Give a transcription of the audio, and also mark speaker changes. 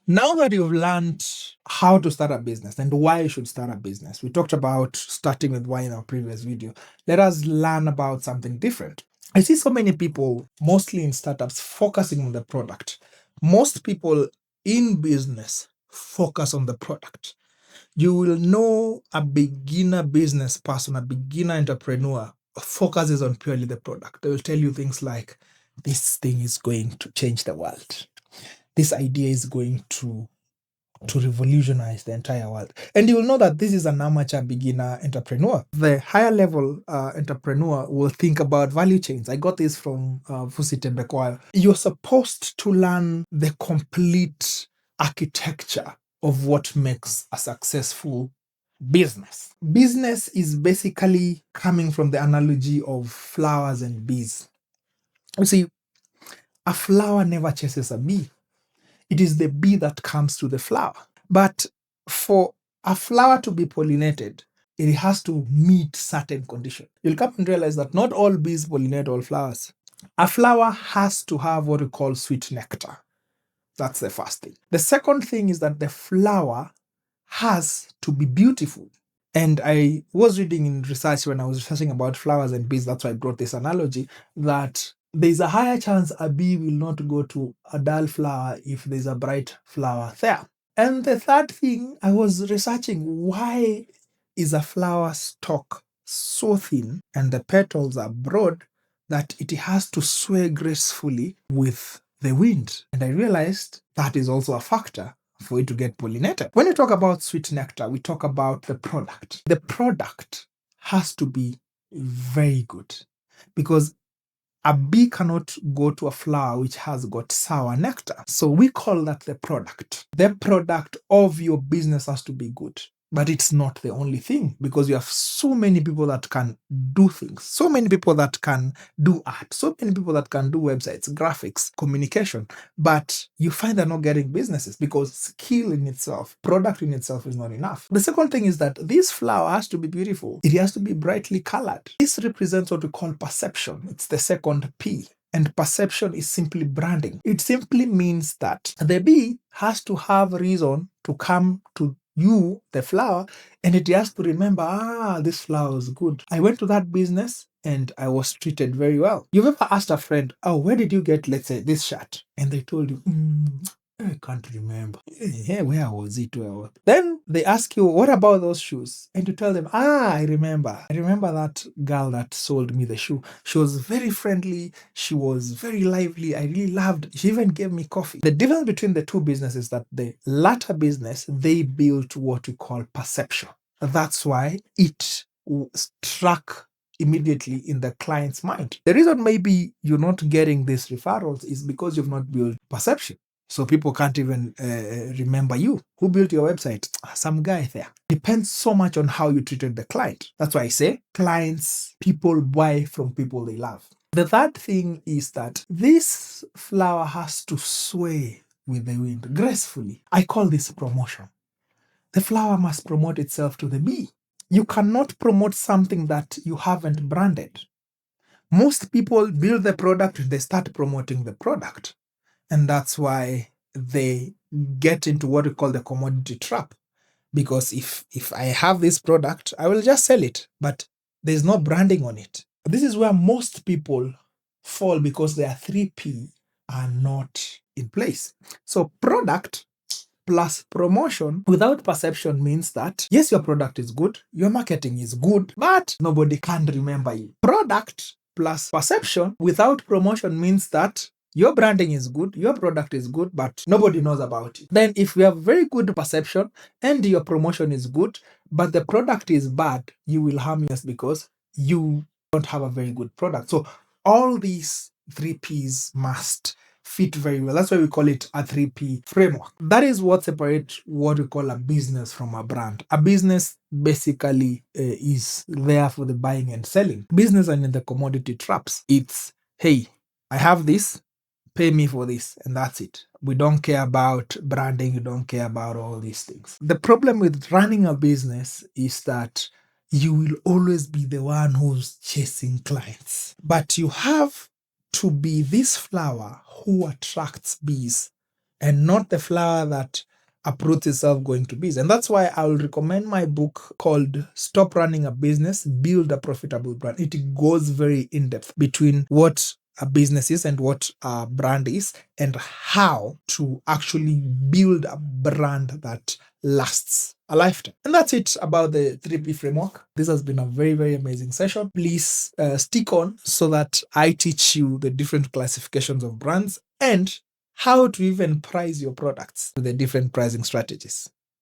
Speaker 1: Now that you've learned how to start a business and why you should start a business, we talked about starting with why in our previous video. Let us learn about something different. I see so many people, mostly in startups, focusing on the product. Most people in business focus on the product. You will know a beginner business person, a beginner entrepreneur focuses on purely the product. They will tell you things like, this thing is going to change the world. This idea is going to revolutionize the entire world. And you will know that this is an amateur beginner entrepreneur. The higher level entrepreneur will think about value chains. I got this from Fusi Tembekwayo. You're supposed to learn the complete architecture of what makes a successful business. Business is basically coming from the analogy of flowers and bees. You see, a flower never chases a bee. It is the bee that comes to the flower. But for a flower to be pollinated, it has to meet certain conditions. You'll come and realize that not all bees pollinate all flowers. A flower has to have what we call sweet nectar. That's the first thing. The second thing is that the flower has to be beautiful. And I was reading in research when I was researching about flowers and bees, that's why I brought this analogy, that there's a higher chance a bee will not go to a dull flower if there's a bright flower there. And the third thing, I was researching, why is a flower stalk so thin and the petals are broad that it has to sway gracefully with the wind? And I realized that is also a factor for it to get pollinated. When you talk about sweet nectar, we talk about the product. The product has to be very good because a bee cannot go to a flower which has got sour nectar. So we call that the product. The product of your business has to be good. But it's not the only thing because you have so many people that can do things, so many people that can do art, so many people that can do websites, graphics, communication. But you find they're not getting businesses because skill in itself, product in itself is not enough. The second thing is that this flower has to be beautiful. It has to be brightly colored. This represents what we call perception. It's the second P. And perception is simply branding. It simply means that the bee has to have a reason to come to you, the flower, and it has to remember, this flower is good. I went to that business and I was treated very well. You've ever asked a friend, oh, where did you get, let's say, this shirt? And they told you, I can't remember. Yeah, where was it? Then they ask you, what about those shoes? And you tell them, I remember. I remember that girl that sold me the shoe. She was very friendly. She was very lively. I really loved. She even gave me coffee. The difference between the two businesses is that the latter business, they built what we call perception. That's why it struck immediately in the client's mind. The reason maybe you're not getting these referrals is because you've not built perception. So people can't even remember you. Who built your website? Some guy there. Depends so much on how you treated the client. That's why I say clients, people buy from people they love. The third thing is that this flower has to sway with the wind gracefully. I call this promotion. The flower must promote itself to the bee. You cannot promote something that you haven't branded. Most people build the product, they start promoting the product. And that's why they get into what we call the commodity trap. Because if I have this product, I will just sell it, but there's no branding on it. This is where most people fall because their 3P are not in place. So product plus promotion without perception means that, yes, your product is good, your marketing is good, but nobody can remember you. Product plus perception without promotion means that your branding is good, your product is good, but nobody knows about it. Then if you have very good perception and your promotion is good, but the product is bad, you will harm us because you don't have a very good product. So all these 3Ps must fit very well. That's why we call it a 3P framework. That is what separates what we call a business from a brand. A business basically is there for the buying and selling. Business and in the commodity traps, it's, hey, I have this, pay me for this, and that's it. We don't care about branding, we don't care about all these things. The problem with running a business is that you will always be the one who's chasing clients. But you have to be this flower who attracts bees and not the flower that uproots itself going to bees. And that's why I will recommend my book called Stop Running a Business, Build a Profitable Brand. It goes very in depth between what a business is and what a brand is, and how to actually build a brand that lasts a lifetime. And that's it about the 3P framework. This has been a very, very amazing session. Please stick on so that I teach you the different classifications of brands and how to even price your products with the different pricing strategies.